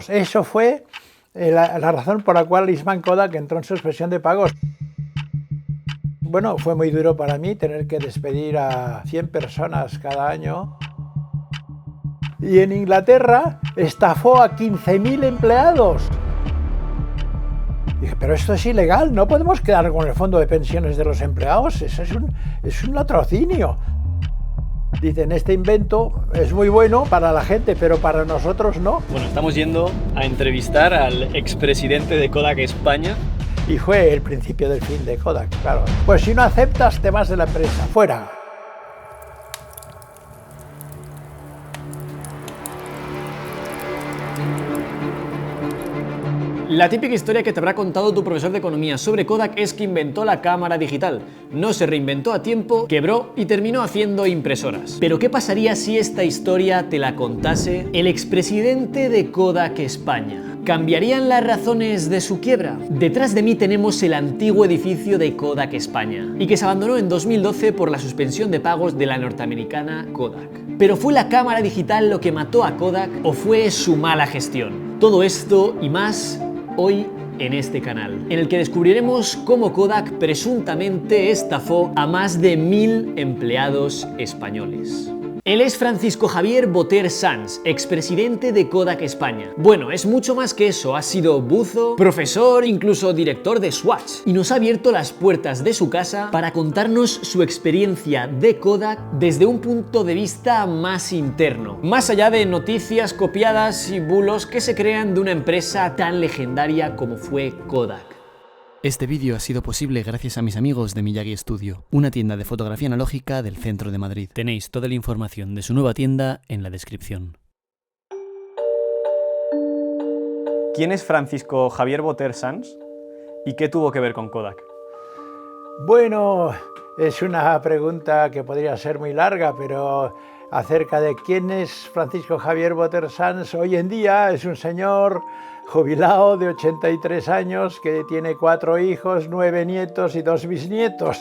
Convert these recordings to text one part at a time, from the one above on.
Eso fue la razón por la cual Eastman Kodak entró en suspensión de pagos. Bueno, fue muy duro para mí tener que despedir a 100 personas cada año. Y en Inglaterra estafó a 15.000 empleados. Dije, pero esto es ilegal, no podemos quedar con el fondo de pensiones de los empleados, eso es un latrocinio. Dicen, este invento es muy bueno para la gente, pero para nosotros no. Bueno, estamos yendo a entrevistar al expresidente de Kodak España. Y fue el principio del fin de Kodak, claro. Pues si no aceptas, te vas de la empresa, fuera. La típica historia que te habrá contado tu profesor de economía sobre Kodak es que inventó la cámara digital, no se reinventó a tiempo, quebró y terminó haciendo impresoras. Pero ¿qué pasaría si esta historia te la contase el expresidente de Kodak España? ¿Cambiarían las razones de su quiebra? Detrás de mí tenemos el antiguo edificio de Kodak España y que se abandonó en 2012 por la suspensión de pagos de la norteamericana Kodak. ¿Pero fue la cámara digital lo que mató a Kodak o fue su mala gestión? Todo esto y más hoy en este canal, en el que descubriremos cómo Kodak presuntamente estafó a más de 1000 empleados españoles. Él es Francisco Javier Boter Sans, expresidente de Kodak España. Bueno, es mucho más que eso, ha sido buzo, profesor, incluso director de Swatch, y nos ha abierto las puertas de su casa para contarnos su experiencia de Kodak desde un punto de vista más interno, más allá de noticias copiadas y bulos que se crean de una empresa tan legendaria como fue Kodak. Este vídeo ha sido posible gracias a mis amigos de Miyagi Studio, una tienda de fotografía analógica del centro de Madrid. Tenéis toda la información de su nueva tienda en la descripción. ¿Quién es Francisco Javier Boter Sans y qué tuvo que ver con Kodak? Bueno, es una pregunta que podría ser muy larga, pero acerca de quién es Francisco Javier Boter Sans, hoy en día es un señor jubilado de 83 años que tiene 4 hijos, 9 nietos y 2 bisnietos.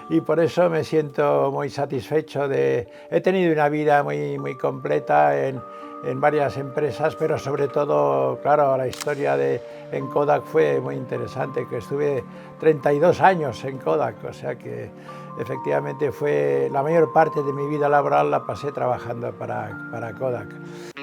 Y por eso me siento muy satisfecho He tenido una vida muy completa en varias empresas, pero sobre todo, claro, la historia en Kodak fue muy interesante, que estuve 32 años en Kodak, o sea que efectivamente fue la mayor parte de mi vida laboral la pasé trabajando para Kodak.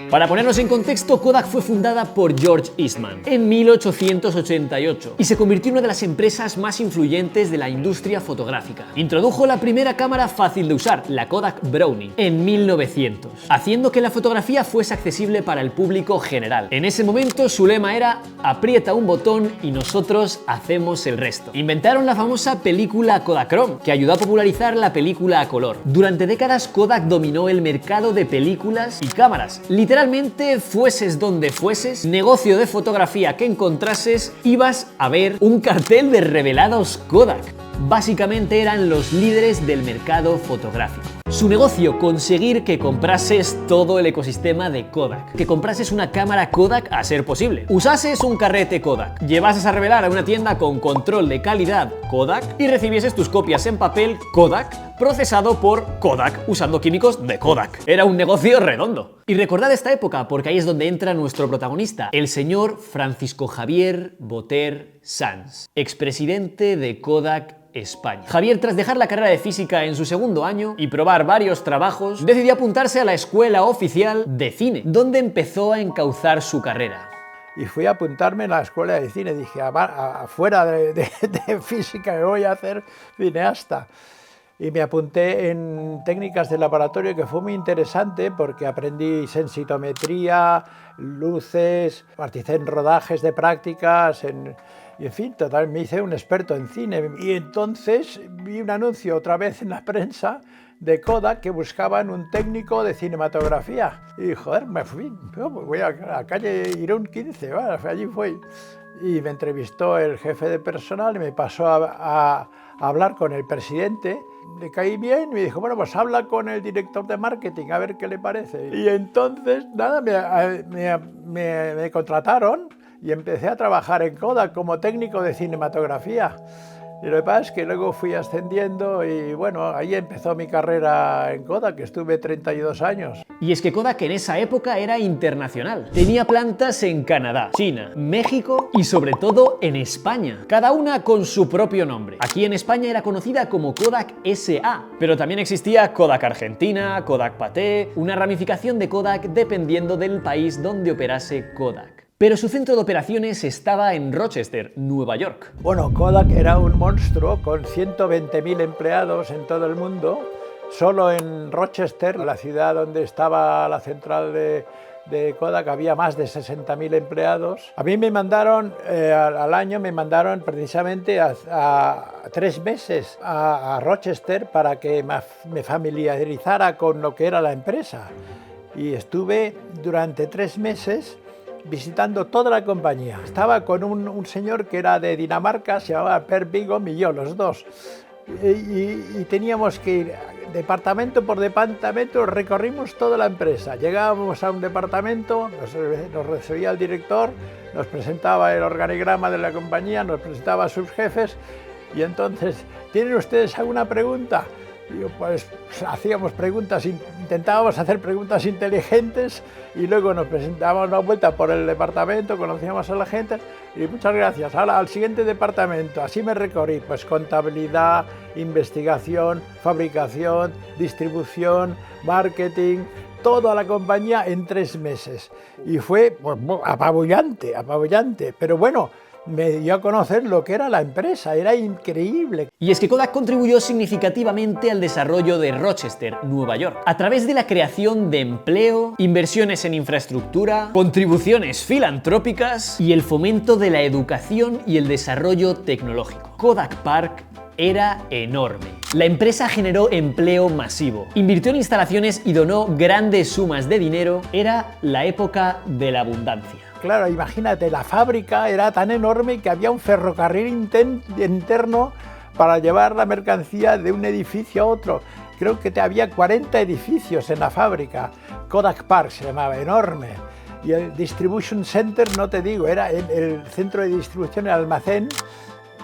Para ponernos en contexto, Kodak fue fundada por George Eastman en 1888 y se convirtió en una de las empresas más influyentes de la industria fotográfica. Introdujo la primera cámara fácil de usar, la Kodak Brownie, en 1900, haciendo que la fotografía fuese accesible para el público general. En ese momento su lema era aprieta un botón y nosotros hacemos el resto. Inventaron la famosa película Kodachrome, que ayudó a popularizar la película a color. Durante décadas Kodak dominó el mercado de películas y cámaras. Literalmente, fueses donde fueses, negocio de fotografía que encontrases, ibas a ver un cartel de revelados Kodak. Básicamente eran los líderes del mercado fotográfico. Su negocio, conseguir que comprases todo el ecosistema de Kodak, que comprases una cámara Kodak a ser posible, usases un carrete Kodak, llevases a revelar a una tienda con control de calidad Kodak y recibieses tus copias en papel Kodak, procesado por Kodak usando químicos de Kodak. Era un negocio redondo. Y recordad esta época porque ahí es donde entra nuestro protagonista, el señor Francisco Javier Boter Sans, expresidente de Kodak España. Javier, tras dejar la carrera de física en su segundo año y probar varios trabajos, decidió apuntarse a la Escuela Oficial de Cine, donde empezó a encauzar su carrera. Y fui a apuntarme en la escuela de cine, dije, afuera de física me voy a hacer cineasta. Y me apunté en técnicas de laboratorio, que fue muy interesante porque aprendí sensitometría, luces, participé en rodajes de prácticas, y en fin, total, me hice un experto en cine. Y entonces vi un anuncio otra vez en la prensa de Kodak que buscaban un técnico de cinematografía. Y joder, me fui, voy a la calle Irún 15, bueno, allí fui. Y me entrevistó el jefe de personal y me pasó a hablar con el presidente. Le caí bien y me dijo, bueno, pues habla con el director de marketing, a ver qué le parece. Y entonces, nada, me contrataron y empecé a trabajar en Kodak como técnico de cinematografía. Y lo que pasa es que luego fui ascendiendo y bueno, ahí empezó mi carrera en Kodak, que estuve 32 años. Y es que Kodak en esa época era internacional. Tenía plantas en Canadá, China, México y sobre todo en España, cada una con su propio nombre. Aquí en España era conocida como Kodak SA, pero también existía Kodak Argentina, Kodak Paté, una ramificación de Kodak dependiendo del país donde operase Kodak. Pero su centro de operaciones estaba en Rochester, Nueva York. Bueno, Kodak era un monstruo con 120.000 empleados en todo el mundo. Solo en Rochester, la ciudad donde estaba la central de Kodak, había más de 60.000 empleados. A mí me mandaron, al año me mandaron precisamente a 3 meses a Rochester para que me familiarizara con lo que era la empresa. Y estuve durante 3 meses visitando toda la compañía. Estaba con un señor que era de Dinamarca, se llamaba Per Bigom, y yo, los dos. Y teníamos que ir departamento por departamento, recorrimos toda la empresa. Llegábamos a un departamento, nos recibía el director, nos presentaba el organigrama de la compañía, nos presentaba a sus jefes, y entonces, ¿tienen ustedes alguna pregunta? Y pues hacíamos preguntas, intentábamos hacer preguntas inteligentes y luego nos presentábamos una vuelta por el departamento, conocíamos a la gente y muchas gracias. Ahora al siguiente departamento, así me recorrí, pues contabilidad, investigación, fabricación, distribución, marketing, toda la compañía en 3 meses. Y fue pues, apabullante, pero bueno, me dio a conocer lo que era la empresa, era increíble. Y es que Kodak contribuyó significativamente al desarrollo de Rochester, Nueva York, a través de la creación de empleo, inversiones en infraestructura, contribuciones filantrópicas y el fomento de la educación y el desarrollo tecnológico. Kodak Park era enorme. La empresa generó empleo masivo, invirtió en instalaciones y donó grandes sumas de dinero. Era la época de la abundancia. Claro, imagínate, la fábrica era tan enorme que había un ferrocarril interno para llevar la mercancía de un edificio a otro. Creo que había 40 edificios en la fábrica. Kodak Park se llamaba, enorme. Y el Distribution Center, no te digo, era el centro de distribución, el almacén,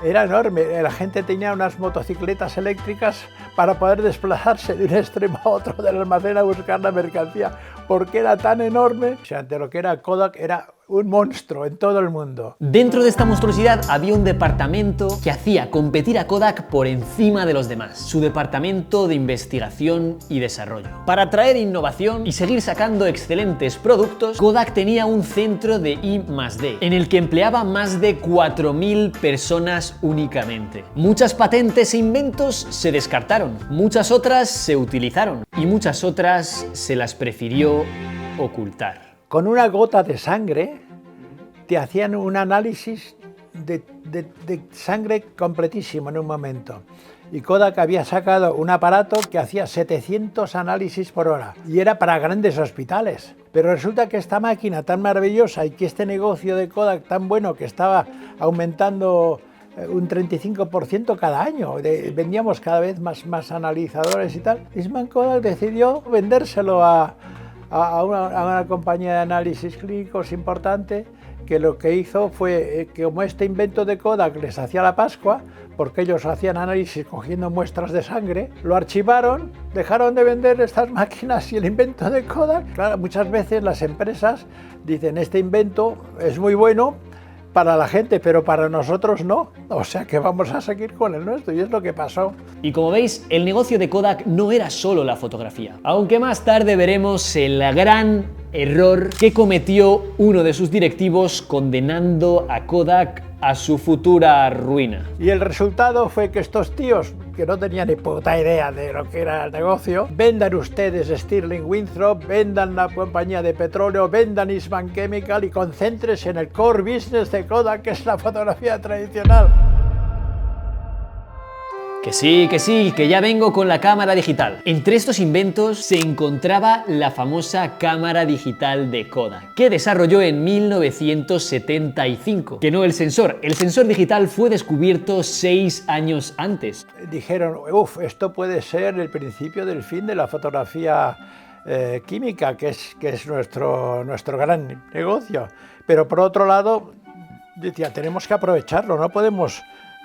era enorme. La gente tenía unas motocicletas eléctricas para poder desplazarse de un extremo a otro del almacén a buscar la mercancía, porque era tan enorme. O sea, ante lo que era Kodak, era un monstruo en todo el mundo. Dentro de esta monstruosidad había un departamento que hacía competir a Kodak por encima de los demás, su departamento de investigación y desarrollo. Para atraer innovación y seguir sacando excelentes productos, Kodak tenía un centro de I+D, en el que empleaba más de 4.000 personas únicamente. Muchas patentes e inventos se descartaron, muchas otras se utilizaron y muchas otras se las prefirió ocultar. Con una gota de sangre te hacían un análisis de sangre completísimo en un momento. Y Kodak había sacado un aparato que hacía 700 análisis por hora y era para grandes hospitales. Pero resulta que esta máquina tan maravillosa y que este negocio de Kodak tan bueno, que estaba aumentando un 35% cada año, vendíamos cada vez más analizadores y tal, Eastman Kodak decidió vendérselo a una compañía de análisis clínicos importante, que lo que hizo fue que, como este invento de Kodak les hacía la Pascua, porque ellos hacían análisis cogiendo muestras de sangre, lo archivaron, dejaron de vender estas máquinas y el invento de Kodak. Claro, muchas veces las empresas dicen, este invento es muy bueno para la gente, pero para nosotros no, o sea que vamos a seguir con el nuestro, y es lo que pasó. Y como veis, el negocio de Kodak no era solo la fotografía, aunque más tarde veremos el gran error que cometió uno de sus directivos, condenando a Kodak a su futura ruina. Y el resultado fue que estos tíos, que no tenían ni puta idea de lo que era el negocio, vendan ustedes Stirling Winthrop, vendan la compañía de petróleo, vendan Eastman Chemical y concéntrense en el core business de Kodak, que es la fotografía tradicional. Que sí, que ya vengo con la cámara digital. Entre estos inventos se encontraba la famosa cámara digital de Kodak, que desarrolló en 1975, que no el sensor. El sensor digital fue descubierto 6 años antes. Dijeron, esto puede ser el principio del fin de la fotografía química, que es nuestro gran negocio. Pero por otro lado, decía, tenemos que aprovecharlo, no podemos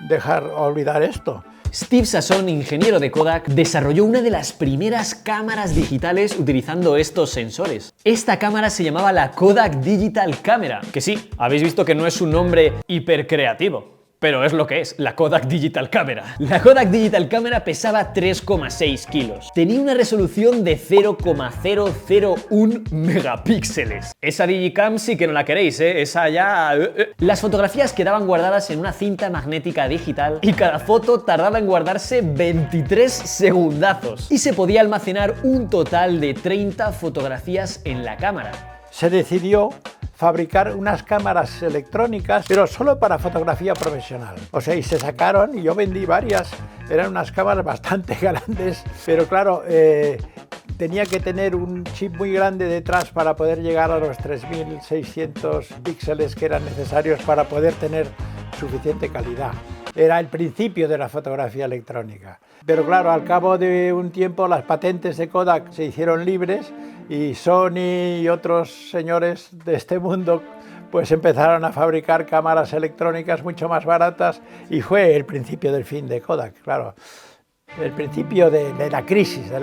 dejar olvidar esto. Steve Sasson, ingeniero de Kodak, desarrolló una de las primeras cámaras digitales utilizando estos sensores. Esta cámara se llamaba la Kodak Digital Camera, que sí, habéis visto que no es un nombre hipercreativo. Pero es lo que es, la Kodak Digital Camera. La Kodak Digital Camera pesaba 3,6 kilos. Tenía una resolución de 0,001 megapíxeles. Esa Digicam sí que no la queréis, ¿eh? Esa ya... Las fotografías quedaban guardadas en una cinta magnética digital y cada foto tardaba en guardarse 23 segundazos. Y se podía almacenar un total de 30 fotografías en la cámara. Se decidió fabricar unas cámaras electrónicas, pero solo para fotografía profesional. O sea, y se sacaron, y yo vendí varias, eran unas cámaras bastante grandes, pero claro, tenía que tener un chip muy grande detrás para poder llegar a los 3600 píxeles que eran necesarios para poder tener suficiente calidad. Era el principio de la fotografía electrónica. Pero claro, al cabo de un tiempo las patentes de Kodak se hicieron libres y Sony y otros señores de este mundo pues empezaron a fabricar cámaras electrónicas mucho más baratas y fue el principio del fin de Kodak, claro. El principio de la crisis, ¿no?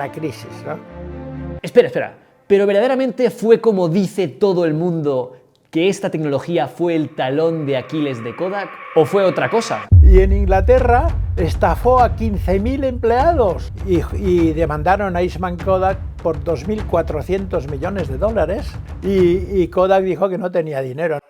Espera, ¿pero verdaderamente fue como dice todo el mundo que esta tecnología fue el talón de Aquiles de Kodak o fue otra cosa? Y en Inglaterra estafó a 15.000 empleados y demandaron a Eastman Kodak por 2.400 millones de dólares y Kodak dijo que no tenía dinero.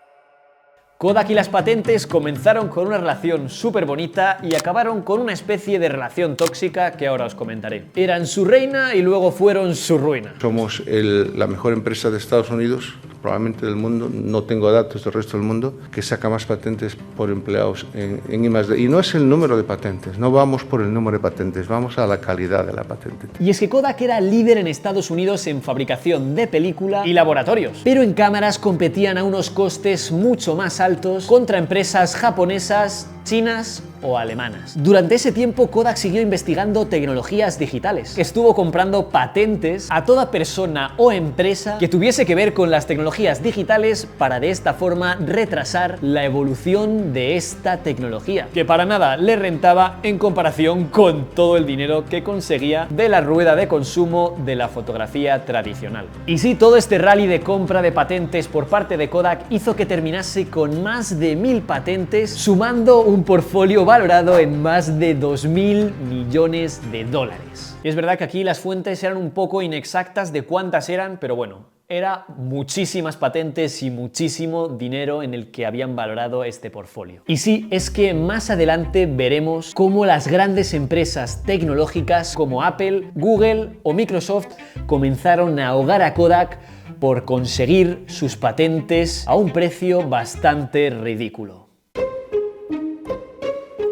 Kodak y las patentes comenzaron con una relación súper bonita y acabaron con una especie de relación tóxica que ahora os comentaré. Eran su reina y luego fueron su ruina. Somos la mejor empresa de Estados Unidos, probablemente del mundo, no tengo datos del resto del mundo, que saca más patentes por empleados en I+D. Y no es el número de patentes, no vamos por el número de patentes, vamos a la calidad de la patente. Y es que Kodak era líder en Estados Unidos en fabricación de película y laboratorios, pero en cámaras competían a unos costes mucho más altos contra empresas japonesas, chinas o alemanas. Durante ese tiempo Kodak siguió investigando tecnologías digitales. Estuvo comprando patentes a toda persona o empresa que tuviese que ver con las tecnologías digitales para de esta forma retrasar la evolución de esta tecnología, que para nada le rentaba en comparación con todo el dinero que conseguía de la rueda de consumo de la fotografía tradicional. Y sí, todo este rally de compra de patentes por parte de Kodak hizo que terminase con más de 1000 patentes, sumando un portfolio valorado en más de 2.000 millones de dólares. Y es verdad que aquí las fuentes eran un poco inexactas de cuántas eran, pero bueno, era muchísimas patentes y muchísimo dinero en el que habían valorado este portfolio. Y sí, es que más adelante veremos cómo las grandes empresas tecnológicas como Apple, Google o Microsoft comenzaron a ahogar a Kodak por conseguir sus patentes a un precio bastante ridículo.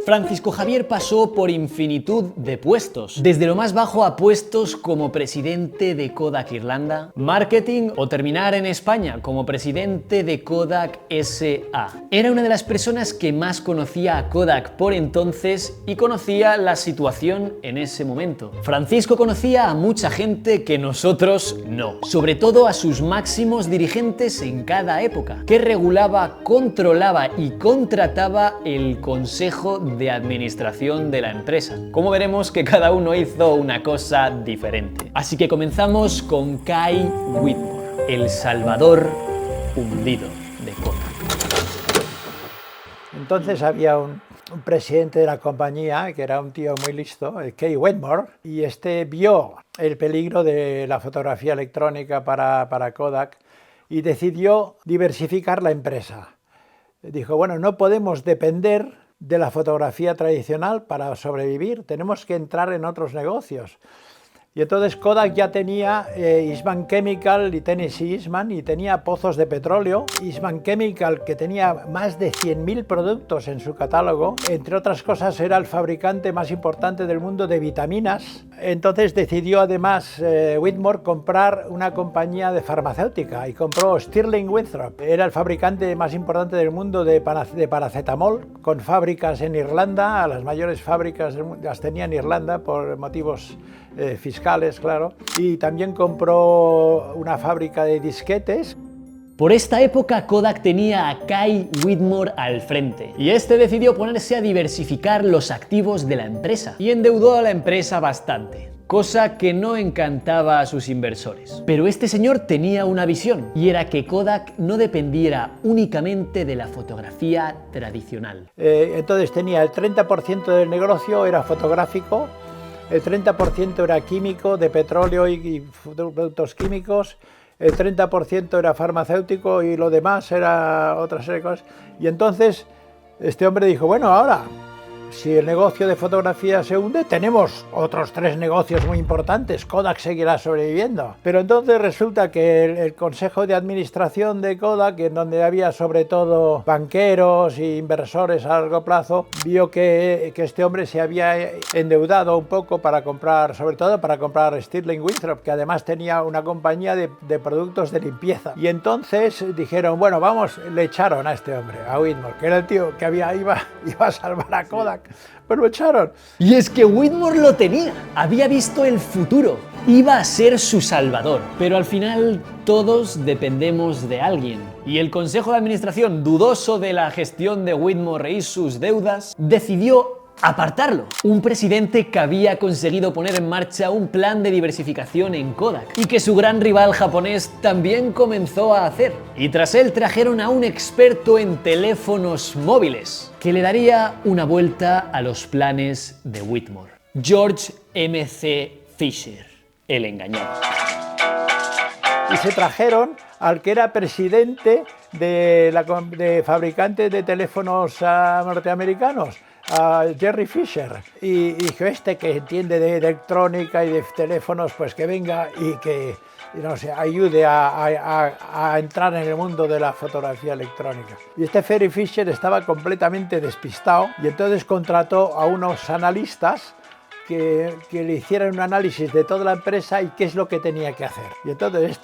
Francisco Javier pasó por infinitud de puestos, desde lo más bajo a puestos como presidente de Kodak Irlanda, marketing o terminar en España como presidente de Kodak SA. Era una de las personas que más conocía a Kodak por entonces y conocía la situación en ese momento. Francisco conocía a mucha gente que nosotros no, sobre todo a sus máximos dirigentes en cada época, que regulaba, controlaba y contrataba el consejo de administración de la empresa. Como veremos que cada uno hizo una cosa diferente. Así que comenzamos con Kai Whitmore, el salvador hundido de Kodak. Entonces había un presidente de la compañía que era un tío muy listo, Kai Whitmore, y este vio el peligro de la fotografía electrónica para Kodak y decidió diversificar la empresa. Dijo, bueno, no podemos depender de la fotografía tradicional para sobrevivir, tenemos que entrar en otros negocios. Y entonces Kodak ya tenía Eastman Chemical y Tennessee Eastman y tenía pozos de petróleo. Eastman Chemical, que tenía más de 100.000 productos en su catálogo, entre otras cosas era el fabricante más importante del mundo de vitaminas. Entonces decidió además Whitmore comprar una compañía de farmacéutica y compró Stirling Winthrop. Era el fabricante más importante del mundo de paracetamol, con fábricas en Irlanda, las mayores fábricas del mundo las tenía en Irlanda por motivos fiscales, claro, y también compró una fábrica de disquetes. Por esta época Kodak tenía a Kai Whitmore al frente, y este decidió ponerse a diversificar los activos de la empresa, y endeudó a la empresa bastante, cosa que no encantaba a sus inversores. Pero este señor tenía una visión, y era que Kodak no dependiera únicamente de la fotografía tradicional. Entonces tenía el 30% del negocio era fotográfico, el 30% era químico, de petróleo y productos químicos, el 30% era farmacéutico y lo demás era otra serie de cosas. Y entonces este hombre dijo, bueno, ahora, si el negocio de fotografía se hunde, tenemos otros 3 negocios muy importantes, Kodak seguirá sobreviviendo. Pero entonces resulta que el consejo de administración de Kodak, en donde había sobre todo banqueros e inversores a largo plazo, vio que este hombre se había endeudado un poco para comprar, sobre todo para comprar Stirling Winthrop, que además tenía una compañía de productos de limpieza. Y entonces dijeron, bueno, vamos, le echaron a este hombre, a Whitmore, que era el tío que iba a salvar a Kodak. Pero lo echaron. Y es que Whitmore lo tenía, había visto el futuro, iba a ser su salvador. Pero al final todos dependemos de alguien. Y el consejo de administración, dudoso de la gestión de Whitmore y sus deudas, decidió apartarlo. Un presidente que había conseguido poner en marcha un plan de diversificación en Kodak y que su gran rival japonés también comenzó a hacer. Y tras él trajeron a un experto en teléfonos móviles que le daría una vuelta a los planes de Whitmore. George M.C. Fisher, el engañado. Y se trajeron al que era presidente de fabricantes de teléfonos norteamericanos, a Jerry Fisher, y dijo, este que entiende de electrónica y de teléfonos, pues que venga y que no sé, ayude a entrar en el mundo de la fotografía electrónica. Y este Jerry Fisher estaba completamente despistado y entonces contrató a unos analistas que le hicieran un análisis de toda la empresa y qué es lo que tenía que hacer. Y entonces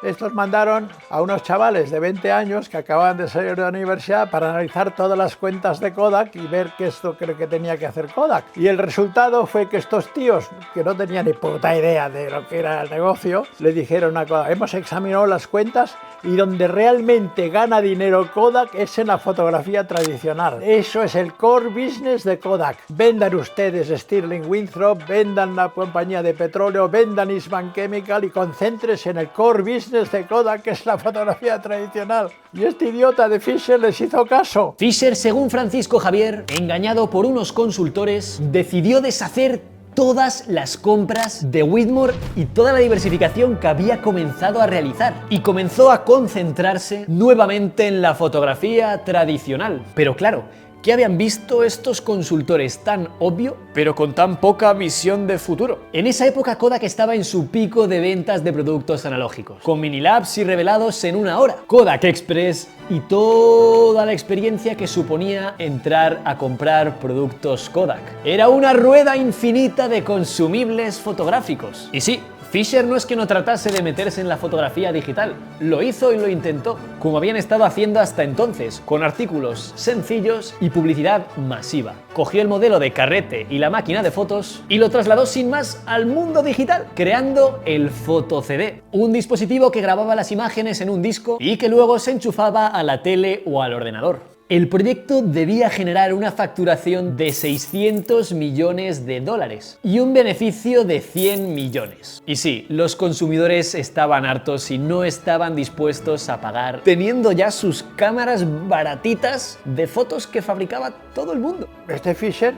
estos mandaron a unos chavales de 20 años que acababan de salir de la universidad para analizar todas las cuentas de Kodak y ver qué es lo que tenía que hacer Kodak. Y el resultado fue que estos tíos, que no tenían ni puta idea de lo que era el negocio, le dijeron a Kodak, hemos examinado las cuentas y donde realmente gana dinero Kodak es en la fotografía tradicional. Eso es el core business de Kodak. Vendan ustedes Stirling Winthrop, vendan la compañía de petróleo, vendan Eastman Chemical y concéntrense en el core business de Kodak, que es la fotografía tradicional. Y este idiota de Fisher les hizo caso. Fisher, según Francisco Javier, engañado por unos consultores, decidió deshacer todas las compras de Whitmore y toda la diversificación que había comenzado a realizar, y comenzó a concentrarse nuevamente en la fotografía tradicional. Pero claro, ¿qué habían visto estos consultores tan obvio, pero con tan poca visión de futuro? En esa época Kodak estaba en su pico de ventas de productos analógicos, con minilabs y revelados en una hora, Kodak Express y toda la experiencia que suponía entrar a comprar productos Kodak. Era una rueda infinita de consumibles fotográficos. Y sí, Fisher no es que no tratase de meterse en la fotografía digital, lo hizo y lo intentó, como habían estado haciendo hasta entonces, con artículos sencillos y publicidad masiva. Cogió el modelo de carrete y la máquina de fotos y lo trasladó sin más al mundo digital, creando el Photo CD, un dispositivo que grababa las imágenes en un disco y que luego se enchufaba a la tele o al ordenador. El proyecto debía generar una facturación de 600 millones de dólares y un beneficio de 100 millones. Y sí, los consumidores estaban hartos y no estaban dispuestos a pagar, teniendo ya sus cámaras baratitas de fotos que fabricaba todo el mundo. Este Fisher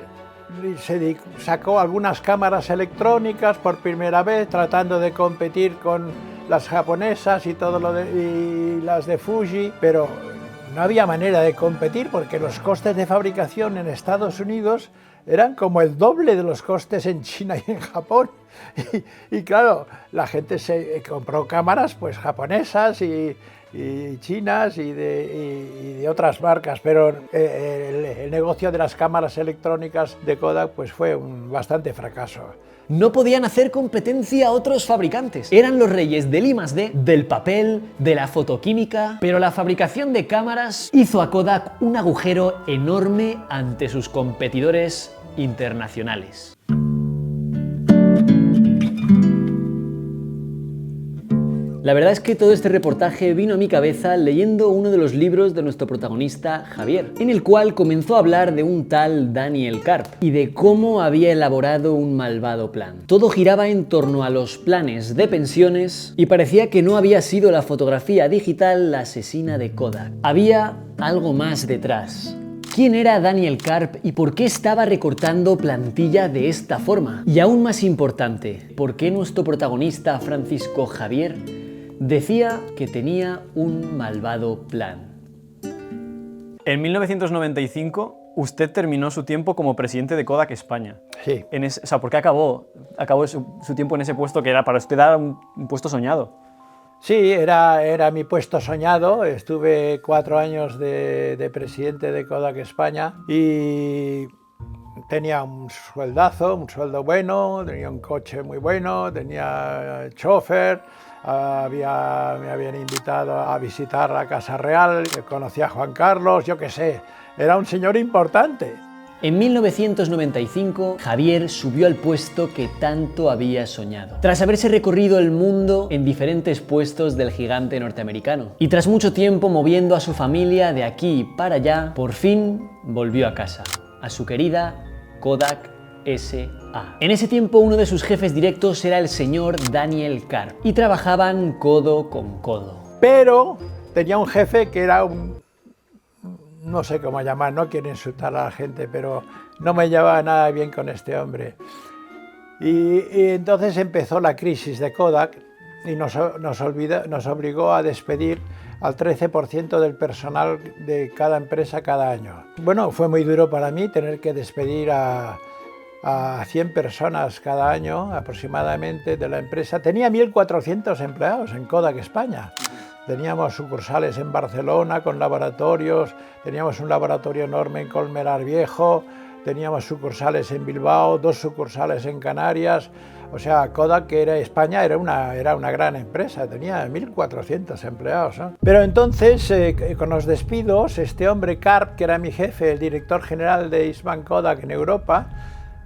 sacó algunas cámaras electrónicas por primera vez, tratando de competir con las japonesas y y las de Fuji, pero no había manera de competir porque los costes de fabricación en Estados Unidos eran como el doble de los costes en China y en Japón. Y claro, la gente se compró cámaras pues japonesas y chinas y de otras marcas, pero el negocio de las cámaras electrónicas de Kodak pues fue un bastante fracaso. No podían hacer competencia a otros fabricantes. Eran los reyes del I+D, del papel, de la fotoquímica, pero la fabricación de cámaras hizo a Kodak un agujero enorme ante sus competidores internacionales. La verdad es que todo este reportaje vino a mi cabeza leyendo uno de los libros de nuestro protagonista Javier, en el cual comenzó a hablar de un tal Daniel Karp y de cómo había elaborado un malvado plan. Todo giraba en torno a los planes de pensiones y parecía que no había sido la fotografía digital la asesina de Kodak. Había algo más detrás. ¿Quién era Daniel Karp y por qué estaba recortando plantilla de esta forma? Y aún más importante, ¿por qué nuestro protagonista Francisco Javier decía que tenía un malvado plan? En 1995, usted terminó su tiempo como presidente de Kodak España. Sí. ¿Por qué acabó su tiempo en ese puesto que era para usted era un puesto soñado? Sí, era mi puesto soñado. Estuve 4 años de presidente de Kodak España y tenía un sueldazo, un sueldo bueno, tenía un coche muy bueno, tenía chofer, me habían invitado a visitar la Casa Real, conocí a Juan Carlos, yo qué sé, era un señor importante. En 1995, Javier subió al puesto que tanto había soñado. Tras haberse recorrido el mundo en diferentes puestos del gigante norteamericano. Y tras mucho tiempo moviendo a su familia de aquí para allá, por fin volvió a casa, a su querida Kodak S.A. En ese tiempo uno de sus jefes directos era el señor Daniel Karp y trabajaban codo con codo. Pero tenía un jefe que era no sé cómo llamar, no quiero insultar a la gente, pero no me llevaba nada bien con este hombre. Y entonces empezó la crisis de Kodak y nos obligó a despedir al 13% del personal de cada empresa cada año. Bueno, fue muy duro para mí tener que despedir a 100 personas cada año aproximadamente de la empresa. Tenía 1.400 empleados en Kodak España. Teníamos sucursales en Barcelona con laboratorios, teníamos un laboratorio enorme en Colmenar Viejo, teníamos sucursales en Bilbao, 2 sucursales en Canarias. O sea, Kodak, que era España, era una gran empresa, tenía 1.400 empleados, ¿no? Pero entonces, con los despidos, este hombre Karp, que era mi jefe, el director general de Eastman Kodak en Europa,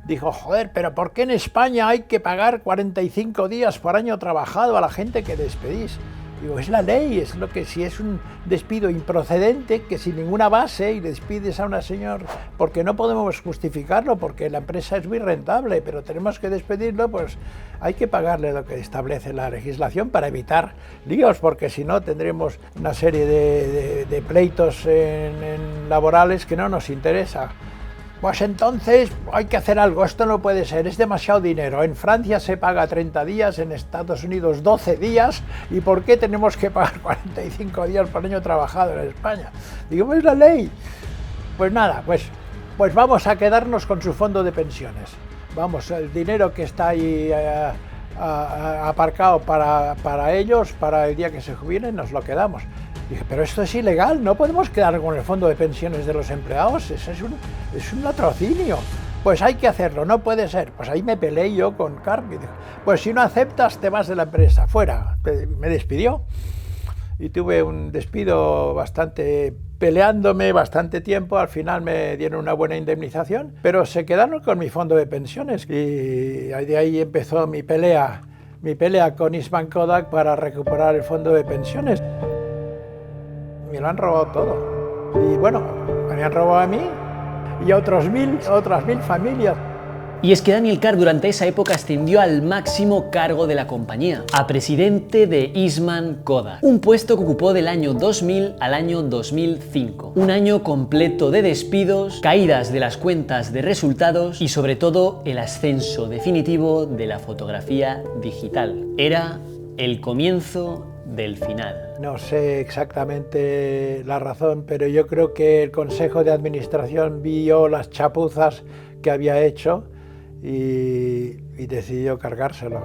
dijo, joder, pero ¿por qué en España hay que pagar 45 días por año trabajado a la gente que despedís? Digo, es la ley, es lo que si es un despido improcedente, que sin ninguna base y despides a una señora, porque no podemos justificarlo, porque la empresa es muy rentable, pero tenemos que despedirlo, pues hay que pagarle lo que establece la legislación para evitar líos, porque si no tendremos una serie de pleitos laborales que no nos interesa. Pues entonces hay que hacer algo, esto no puede ser, es demasiado dinero. En Francia se paga 30 días, en Estados Unidos 12 días, ¿y por qué tenemos que pagar 45 días por año trabajado en España? Digo, es la ley. Pues nada, pues vamos a quedarnos con su fondo de pensiones. Vamos, el dinero que está ahí aparcado para ellos, para el día que se jubilen, nos lo quedamos. Dije, pero esto es ilegal, no podemos quedar con el fondo de pensiones de los empleados, eso es un latrocinio. Pues hay que hacerlo, no puede ser. Pues ahí me peleé yo con Karp y dije, pues si no aceptas te vas de la empresa, fuera. Me despidió y tuve un despido peleándome bastante tiempo, al final me dieron una buena indemnización, pero se quedaron con mi fondo de pensiones y de ahí empezó mi pelea con Eastman Kodak para recuperar el fondo de pensiones. Me lo han robado todo. Y bueno, me habían robado a mí y a otras 1.000 familias. Y es que Daniel Karp durante esa época ascendió al máximo cargo de la compañía, a presidente de Eastman Kodak, un puesto que ocupó del año 2000 al año 2005. Un año completo de despidos, caídas de las cuentas de resultados y sobre todo el ascenso definitivo de la fotografía digital. Era el comienzo del final. No sé exactamente la razón, pero yo creo que el Consejo de Administración vio las chapuzas que había hecho y decidió cargárselo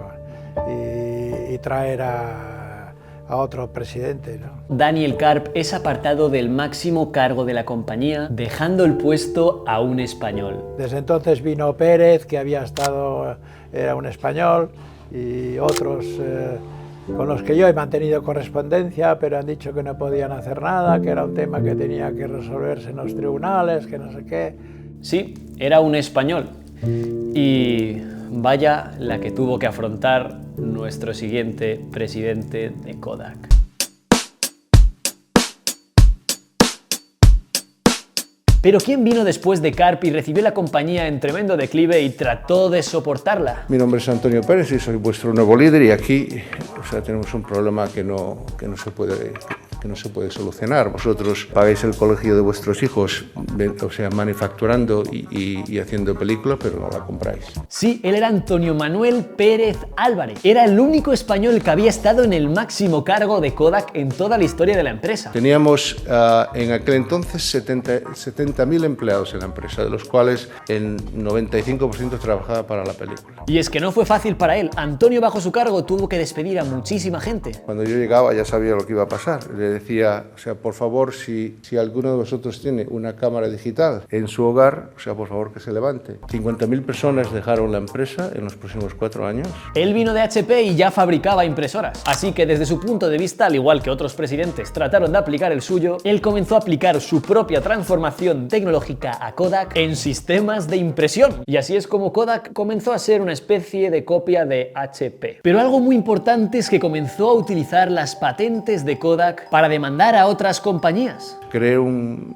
y traer a otro presidente, ¿no? Daniel Karp es apartado del máximo cargo de la compañía, dejando el puesto a un español. Desde entonces vino Pérez, que era un español, y otros con los que yo he mantenido correspondencia, pero han dicho que no podían hacer nada, que era un tema que tenía que resolverse en los tribunales, que no sé qué. Sí, era un español. Y vaya la que tuvo que afrontar nuestro siguiente presidente de Kodak. Pero ¿quién vino después de Karp y recibió la compañía en tremendo declive y trató de soportarla? Mi nombre es Antonio Pérez y soy vuestro nuevo líder y aquí tenemos un problema que no se puede solucionar. Vosotros pagáis el colegio de vuestros hijos, manufacturando y haciendo películas, pero no la compráis. Sí, él era Antonio Manuel Pérez Álvarez. Era el único español que había estado en el máximo cargo de Kodak en toda la historia de la empresa. Teníamos en aquel entonces 70.000 empleados en la empresa, de los cuales el 95% trabajaba para la película. Y es que no fue fácil para él. Antonio, bajo su cargo, tuvo que despedir a muchísima gente. Cuando yo llegaba ya sabía lo que iba a pasar. Le decía, por favor, si alguno de vosotros tiene una cámara digital en su hogar, por favor que se levante. 50.000 personas dejaron la empresa en los próximos 4 años. Él vino de HP y ya fabricaba impresoras. Así que desde su punto de vista, al igual que otros presidentes trataron de aplicar el suyo, él comenzó a aplicar su propia transformación tecnológica a Kodak en sistemas de impresión. Y así es como Kodak comenzó a ser una especie de copia de HP. Pero algo muy importante es que comenzó a utilizar las patentes de Kodak para demandar a otras compañías. Creé un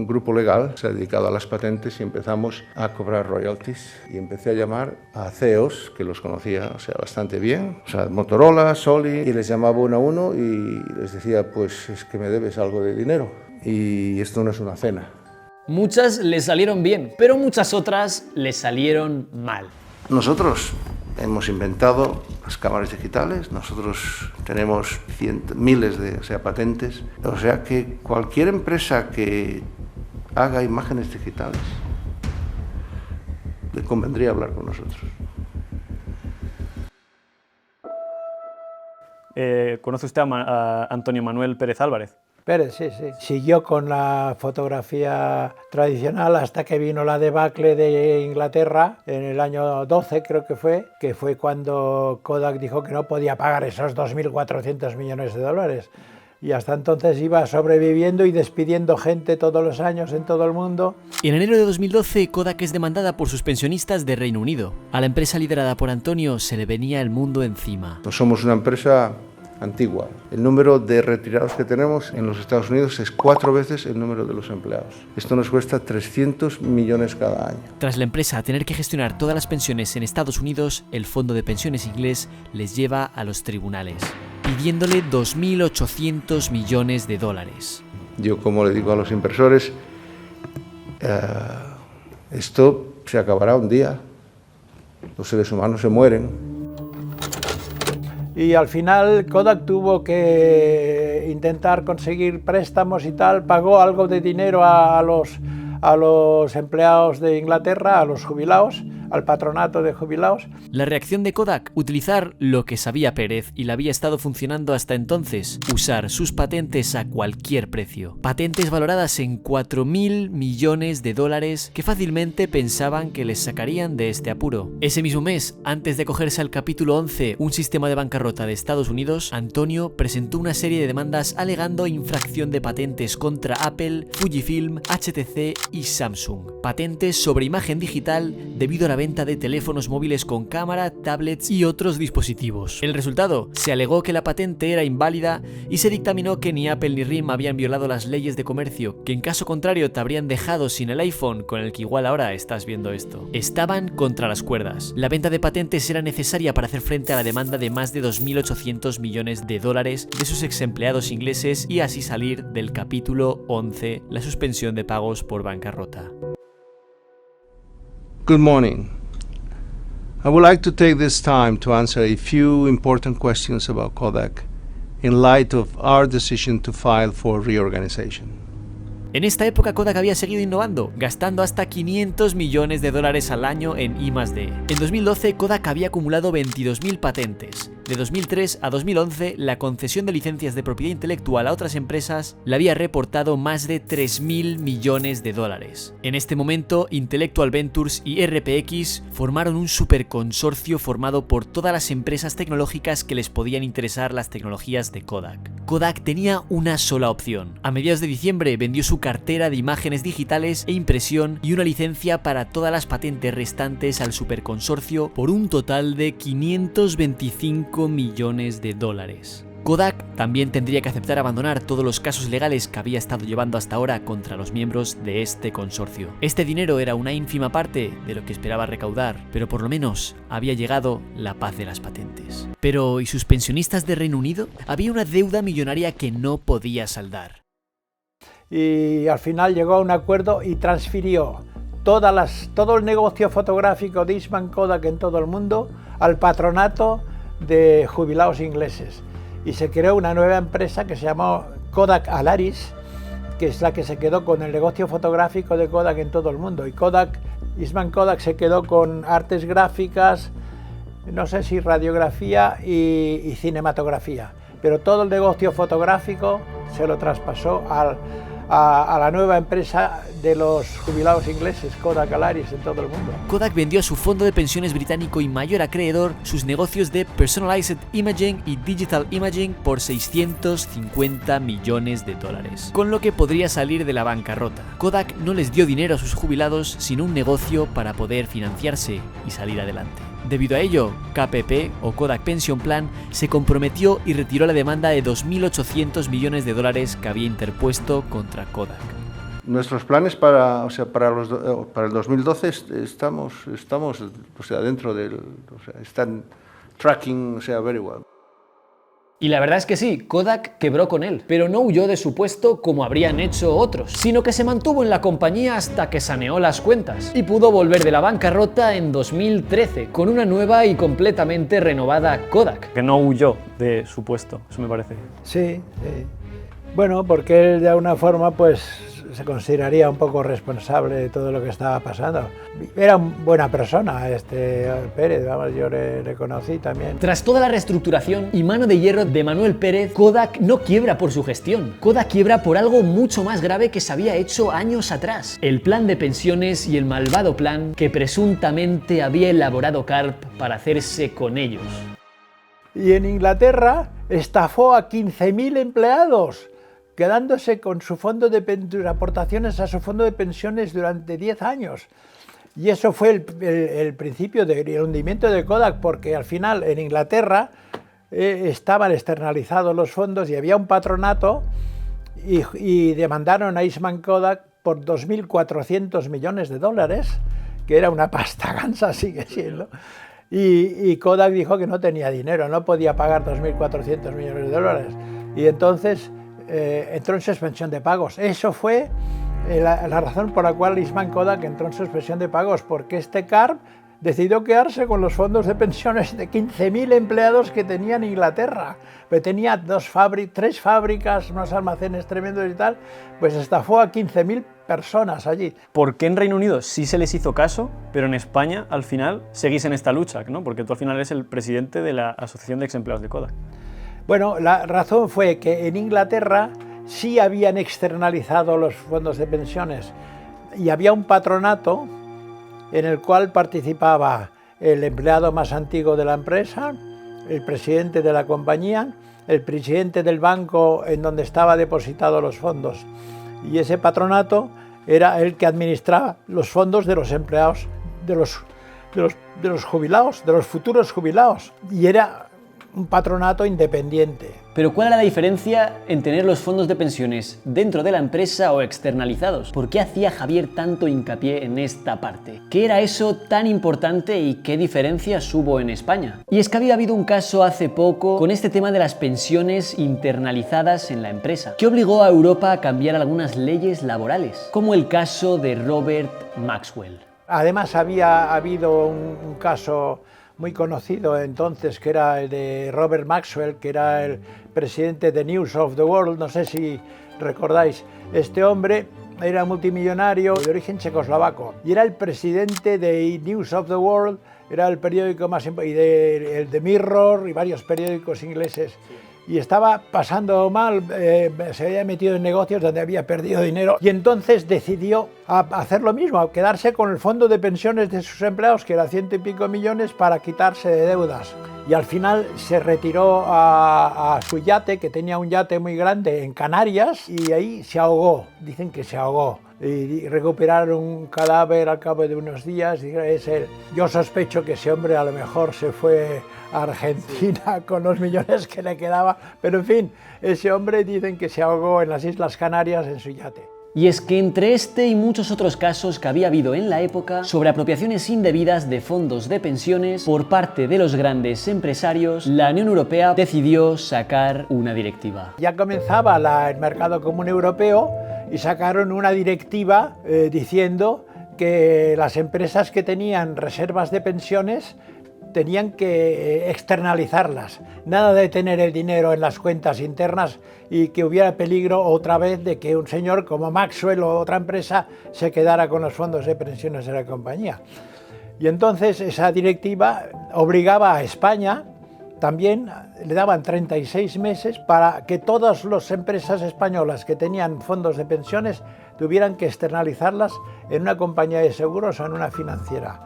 grupo legal dedicado a las patentes y empezamos a cobrar royalties y empecé a llamar a CEOs que los conocía bastante bien, Motorola, Sony, y les llamaba uno a uno y les decía, pues es que me debes algo de dinero y esto no es una cena. Muchas les salieron bien, pero muchas otras les salieron mal. Nosotros hemos inventado las cámaras digitales, nosotros tenemos miles de patentes, o sea que cualquier empresa que haga imágenes digitales le convendría hablar con nosotros. ¿Conoce usted a Antonio Manuel Pérez Álvarez? Pérez, sí. Siguió con la fotografía tradicional hasta que vino la debacle de Inglaterra en el año 12, creo que fue cuando Kodak dijo que no podía pagar esos 2.400 millones de dólares. Y hasta entonces iba sobreviviendo y despidiendo gente todos los años en todo el mundo. En enero de 2012, Kodak es demandada por sus pensionistas de Reino Unido. A la empresa liderada por Antonio se le venía el mundo encima. No somos una empresa antigua. El número de retirados que tenemos en los Estados Unidos es 4 veces el número de los empleados. Esto nos cuesta 300 millones cada año. Tras la empresa tener que gestionar todas las pensiones en Estados Unidos, el fondo de pensiones inglés les lleva a los tribunales, pidiéndole 2.800 millones de dólares. Yo, como le digo a los inversores, esto se acabará un día. Los seres humanos se mueren. Y al final Kodak tuvo que intentar conseguir préstamos y tal, pagó algo de dinero a los empleados de Inglaterra, a los jubilados, al patronato de jubilados. La reacción de Kodak, utilizar lo que sabía Pérez y le había estado funcionando hasta entonces, usar sus patentes a cualquier precio. Patentes valoradas en 4.000 millones de dólares que fácilmente pensaban que les sacarían de este apuro. Ese mismo mes, antes de acogerse al capítulo 11, un sistema de bancarrota de Estados Unidos, Antonio presentó una serie de demandas alegando infracción de patentes contra Apple, Fujifilm, HTC y Samsung. Patentes sobre imagen digital debido a la venta de teléfonos móviles con cámara, tablets y otros dispositivos. El resultado, se alegó que la patente era inválida y se dictaminó que ni Apple ni RIM habían violado las leyes de comercio, que en caso contrario te habrían dejado sin el iPhone con el que igual ahora estás viendo esto. Estaban contra las cuerdas. La venta de patentes era necesaria para hacer frente a la demanda de más de 2.800 millones de dólares de sus ex empleados ingleses y así salir del capítulo 11, la suspensión de pagos por bancarrota. Good morning. I would like to take this time to answer a few important questions about Kodak in light of our decision to file for reorganization. En esta época Kodak había seguido innovando, gastando hasta 500 millones de dólares al año en I+D. En 2012 Kodak había acumulado 22.000 patentes. De 2003 a 2011, la concesión de licencias de propiedad intelectual a otras empresas le había reportado más de 3.000 millones de dólares. En este momento, Intellectual Ventures y RPX formaron un superconsorcio formado por todas las empresas tecnológicas que les podían interesar las tecnologías de Kodak. Kodak tenía una sola opción. A mediados de diciembre vendió su su cartera de imágenes digitales e impresión y una licencia para todas las patentes restantes al superconsorcio por un total de 525 millones de dólares. Kodak también tendría que aceptar abandonar todos los casos legales que había estado llevando hasta ahora contra los miembros de este consorcio. Este dinero era una ínfima parte de lo que esperaba recaudar, pero por lo menos había llegado la paz de las patentes. Pero, ¿y sus pensionistas de Reino Unido? Había una deuda millonaria que no podía saldar. Y al final llegó a un acuerdo y transfirió todo el negocio fotográfico de Eastman Kodak en todo el mundo al patronato de jubilados ingleses. Y se creó una nueva empresa que se llamó Kodak Alaris, que es la que se quedó con el negocio fotográfico de Kodak en todo el mundo. Y Eastman Kodak se quedó con artes gráficas, no sé si radiografía y cinematografía. Pero todo el negocio fotográfico se lo traspasó a la nueva empresa de los jubilados ingleses, Kodak Alaris, en todo el mundo. Kodak vendió a su fondo de pensiones británico y mayor acreedor sus negocios de Personalized Imaging y Digital Imaging por 650 millones de dólares, con lo que podría salir de la bancarrota. Kodak no les dio dinero a sus jubilados, sino un negocio para poder financiarse y salir adelante. Debido a ello, KPP o Kodak Pension Plan se comprometió y retiró la demanda de 2.800 millones de dólares que había interpuesto contra Kodak. Nuestros planes para el 2012 estamos dentro del, están tracking, very well. Y la verdad es que sí, Kodak quebró con él, pero no huyó de su puesto como habrían hecho otros, sino que se mantuvo en la compañía hasta que saneó las cuentas y pudo volver de la bancarrota en 2013 con una nueva y completamente renovada Kodak. Que no huyó de su puesto, eso me parece. Sí, bueno, porque él de alguna forma pues se consideraría un poco responsable de todo lo que estaba pasando. Era una buena persona, Pérez, vamos, yo le conocí también. Tras toda la reestructuración y mano de hierro de Manuel Pérez, Kodak no quiebra por su gestión. Kodak quiebra por algo mucho más grave que se había hecho años atrás: el plan de pensiones y el malvado plan que presuntamente había elaborado Karp para hacerse con ellos. Y en Inglaterra estafó a 15.000 empleados, quedándose con su fondo de aportaciones a su fondo de pensiones durante 10 años. Y eso fue el principio del hundimiento de Kodak, porque al final en Inglaterra estaban externalizados los fondos y había un patronato y demandaron a Eastman Kodak por 2.400 millones de dólares, que era una pasta gansa, sigue siendo. Y Kodak dijo que no tenía dinero, no podía pagar 2.400 millones de dólares. Y entonces entró en suspensión de pagos. Eso fue la razón por la cual Eastman Kodak entró en suspensión de pagos, porque Karp decidió quedarse con los fondos de pensiones de 15.000 empleados que tenía en Inglaterra. Pero tenía 3 fábricas, unos almacenes tremendos y tal, pues estafó a 15.000 personas allí. ¿Por qué en Reino Unido sí se les hizo caso, pero en España al final seguís en esta lucha, ¿no? Porque tú al final eres el presidente de la Asociación de Exempleados de Kodak. Bueno, la razón fue que en Inglaterra sí habían externalizado los fondos de pensiones y había un patronato en el cual participaba el empleado más antiguo de la empresa, el presidente de la compañía, el presidente del banco en donde estaba depositados los fondos. Y ese patronato era el que administraba los fondos de los empleados, de los jubilados, de los futuros jubilados. Y era un patronato independiente. Pero ¿cuál era la diferencia en tener los fondos de pensiones dentro de la empresa o externalizados? ¿Por qué hacía Javier tanto hincapié en esta parte? ¿Qué era eso tan importante y qué diferencias hubo en España? Y es que había habido un caso hace poco con este tema de las pensiones internalizadas en la empresa, que obligó a Europa a cambiar algunas leyes laborales, como el caso de Robert Maxwell. Además había habido un caso muy conocido entonces, que era el de Robert Maxwell, que era el presidente de News of the World, no sé si recordáis. Este hombre era multimillonario de origen checoslovaco y era el presidente de News of the World, era el periódico más importante, y el de Mirror y varios periódicos ingleses. Y estaba pasando mal, se había metido en negocios donde había perdido dinero y entonces decidió hacer lo mismo, a quedarse con el fondo de pensiones de sus empleados, que era 100 y pico millones, para quitarse de deudas. y al final se retiró a su yate, que tenía un yate muy grande en Canarias, y ahí se ahogó, dicen que se ahogó. Y recuperaron un cadáver al cabo de unos días. Y yo sospecho que ese hombre a lo mejor se fue a Argentina con los millones que le quedaba, pero en fin, ese hombre dicen que se ahogó en las Islas Canarias en su yate. Y es que entre este y muchos otros casos que había habido en la época sobre apropiaciones indebidas de fondos de pensiones por parte de los grandes empresarios, la Unión Europea decidió sacar una directiva. Ya comenzaba el mercado común europeo y sacaron una directiva diciendo que las empresas que tenían reservas de pensiones tenían que externalizarlas, nada de tener el dinero en las cuentas internas y que hubiera peligro otra vez de que un señor como Maxwell o otra empresa se quedara con los fondos de pensiones de la compañía. Y entonces esa directiva obligaba a España, también le daban 36 meses para que todas las empresas españolas que tenían fondos de pensiones tuvieran que externalizarlas en una compañía de seguros o en una financiera.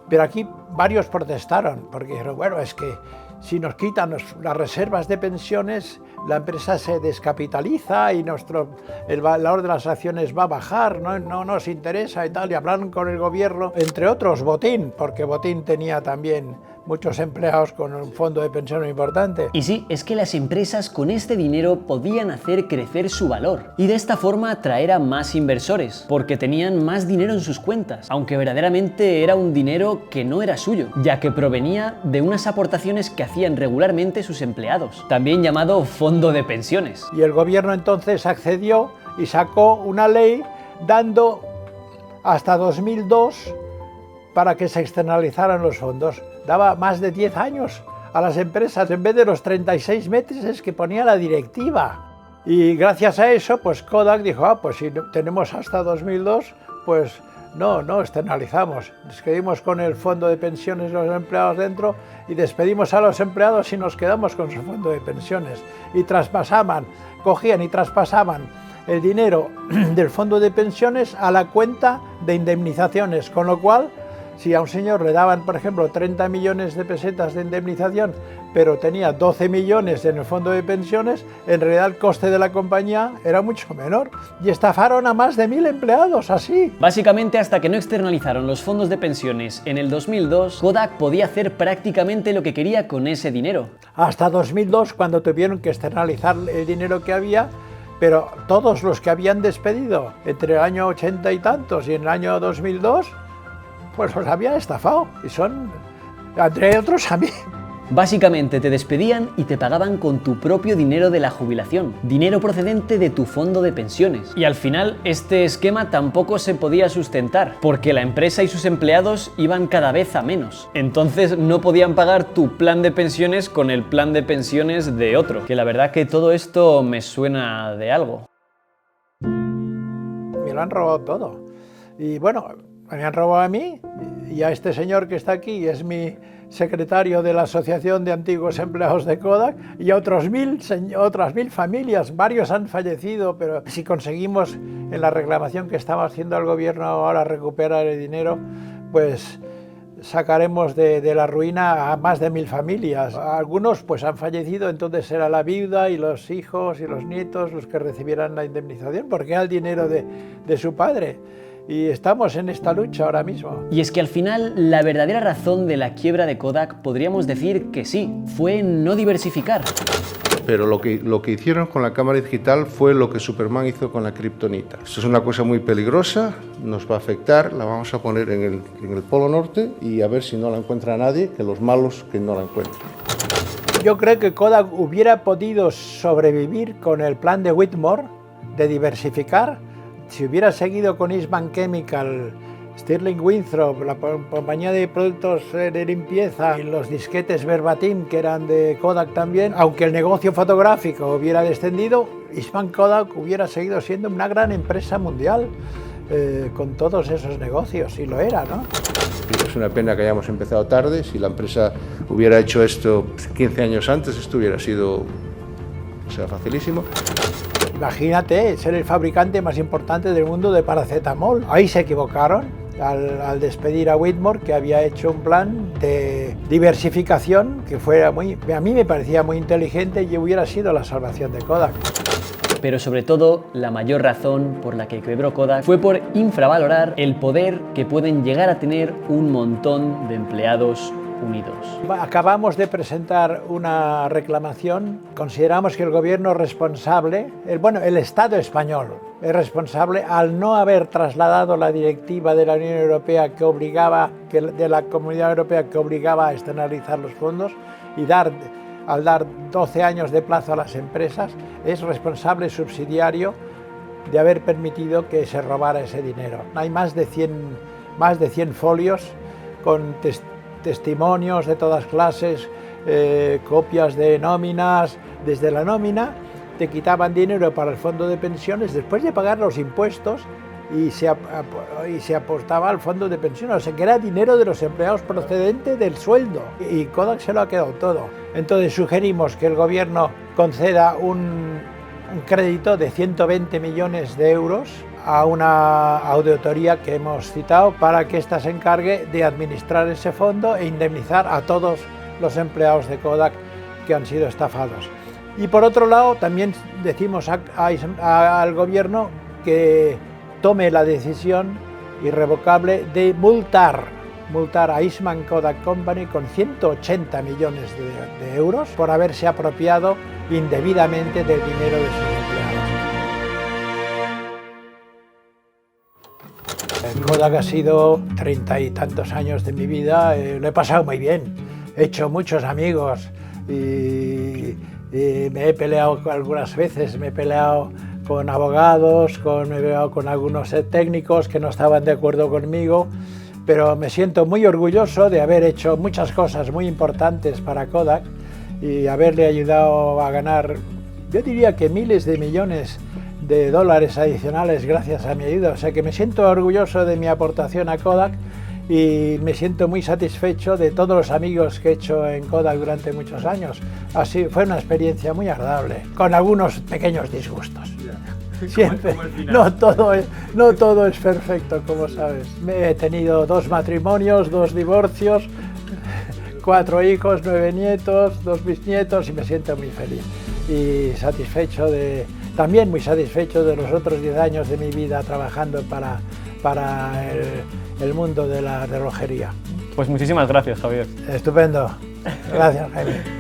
Pero aquí varios protestaron, porque dijeron, bueno, es que si nos quitan las reservas de pensiones, la empresa se descapitaliza y el valor de las acciones va a bajar, no nos interesa y tal. Y hablaron con el gobierno, entre otros Botín, porque Botín tenía también muchos empleados con un fondo de pensión importante. Y sí, es que las empresas con este dinero podían hacer crecer su valor y de esta forma atraer a más inversores, porque tenían más dinero en sus cuentas, aunque verdaderamente era un dinero que no era suyo, ya que provenía de unas aportaciones que hacían regularmente sus empleados, también llamado fondo de pensiones. Y el gobierno entonces accedió y sacó una ley dando hasta 2002 para que se externalizaran los fondos. Daba más de 10 años a las empresas en vez de los 36 meses que ponía la directiva. Y gracias a eso, pues Kodak dijo, pues si tenemos hasta 2002, pues no externalizamos. Nos quedamos con el fondo de pensiones de los empleados dentro y despedimos a los empleados y nos quedamos con su fondo de pensiones. Y cogían y traspasaban el dinero del fondo de pensiones a la cuenta de indemnizaciones, con lo cual, si a un señor le daban, por ejemplo, 30 millones de pesetas de indemnización, pero tenía 12 millones en el fondo de pensiones, en realidad el coste de la compañía era mucho menor. Y estafaron a más de 1000 empleados, así. Básicamente, hasta que no externalizaron los fondos de pensiones en el 2002, Kodak podía hacer prácticamente lo que quería con ese dinero. Hasta 2002, cuando tuvieron que externalizar el dinero que había, pero todos los que habían despedido entre el año 80 y tantos y en el año 2002, pues los habían estafado, y son, entre otros, a mí. Básicamente te despedían y te pagaban con tu propio dinero de la jubilación, dinero procedente de tu fondo de pensiones. Y al final este esquema tampoco se podía sustentar, porque la empresa y sus empleados iban cada vez a menos. Entonces no podían pagar tu plan de pensiones con el plan de pensiones de otro, que la verdad que todo esto me suena de algo. Me lo han robado todo. Y bueno, me han robado a mí y a este señor que está aquí, es mi secretario de la Asociación de Antiguos Empleados de Kodak, y a otras 1000 familias. Varios han fallecido, pero si conseguimos en la reclamación que estamos haciendo al gobierno ahora recuperar el dinero, pues sacaremos de la ruina a más de 1000 familias. Algunos pues han fallecido, entonces era la viuda y los hijos y los nietos los que recibieran la indemnización, porque era el dinero de su padre. Y estamos en esta lucha ahora mismo. Y es que al final la verdadera razón de la quiebra de Kodak podríamos decir que sí, fue no diversificar. Pero lo que hicieron con la cámara digital fue lo que Superman hizo con la kriptonita. Esto es una cosa muy peligrosa, nos va a afectar, la vamos a poner en el Polo Norte y a ver si no la encuentra nadie, que los malos que no la encuentren. Yo creo que Kodak hubiera podido sobrevivir con el plan de Whitmore de diversificar si hubiera seguido con Eastman Chemical, Stirling Winthrop, la compañía de productos de limpieza, y los disquetes Verbatim, que eran de Kodak también. Aunque el negocio fotográfico hubiera descendido, Eastman Kodak hubiera seguido siendo una gran empresa mundial con todos esos negocios, y lo era, ¿no? Es una pena que hayamos empezado tarde. Si la empresa hubiera hecho esto 15 años antes, esto hubiera sido facilísimo. Imagínate ser el fabricante más importante del mundo de paracetamol. Ahí se equivocaron. al despedir a Whitmore, que había hecho un plan de diversificación que fuera a mí me parecía muy inteligente y hubiera sido la salvación de Kodak. Pero sobre todo, la mayor razón por la que quebró Kodak fue por infravalorar el poder que pueden llegar a tener un montón de empleados unidos. Acabamos de presentar una reclamación. Consideramos que el gobierno responsable, el Estado español, es responsable al no haber trasladado la directiva de la Unión Europea de la Comunidad Europea que obligaba a externalizar los fondos y al dar 12 años de plazo a las empresas, es responsable subsidiario de haber permitido que se robara ese dinero. Hay más de 100 folios con testimonios de todas clases, copias de nóminas. Desde la nómina te quitaban dinero para el fondo de pensiones después de pagar los impuestos y se apostaba al fondo de pensiones, o sea que era dinero de los empleados procedente del sueldo, y Kodak se lo ha quedado todo. Entonces sugerimos que el gobierno conceda un crédito de 120 millones de euros a una auditoría que hemos citado para que ésta se encargue de administrar ese fondo e indemnizar a todos los empleados de Kodak que han sido estafados. Y por otro lado, también decimos al gobierno que tome la decisión irrevocable de multar a Eastman Kodak Company con 180 millones de euros por haberse apropiado indebidamente del dinero de sus empleados. Kodak ha sido 30 y tantos años de mi vida, lo he pasado muy bien, he hecho muchos amigos y me he peleado algunas veces, me he peleado con abogados, me he peleado con algunos técnicos que no estaban de acuerdo conmigo, pero me siento muy orgulloso de haber hecho muchas cosas muy importantes para Kodak y haberle ayudado a ganar, yo diría que miles de millones de dólares adicionales gracias a mi ayuda. O sea que me siento orgulloso de mi aportación a Kodak y me siento muy satisfecho de todos los amigos que he hecho en Kodak durante muchos años. Así fue una experiencia muy agradable, con algunos pequeños disgustos. Siempre, no todo es perfecto, como sabes. He tenido 2 matrimonios, 2 divorcios, 4 hijos, 9 nietos, 2 bisnietos y me siento muy feliz y satisfecho también muy satisfecho de los otros 10 años de mi vida trabajando para el mundo de la relojería. Pues muchísimas gracias, Javier. Estupendo. Gracias, Jaime.